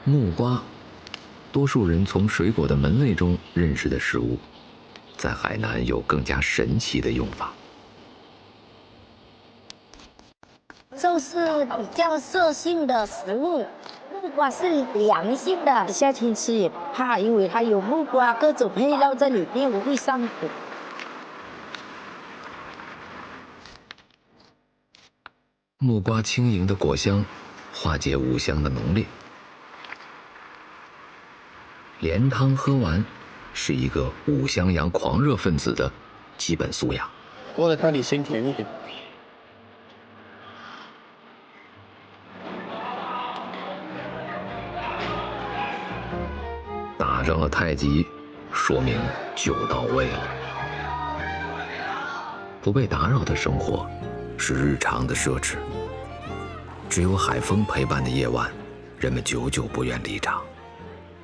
木瓜，多数人从水果的门类中认识的食物，在海南有更加神奇的用法。就是比较涩性的食物，木瓜是凉性的，夏天吃也不怕，因为它有木瓜各种配料在里面，不会上火。木瓜轻盈的果香，化解五香的浓烈。连汤喝完，是一个五香阳狂热分子的基本素养。过来看你心甜一点。打上了太极，说明酒到位了。不被打扰的生活，是日常的奢侈。只有海风陪伴的夜晚，人们久久不愿离场。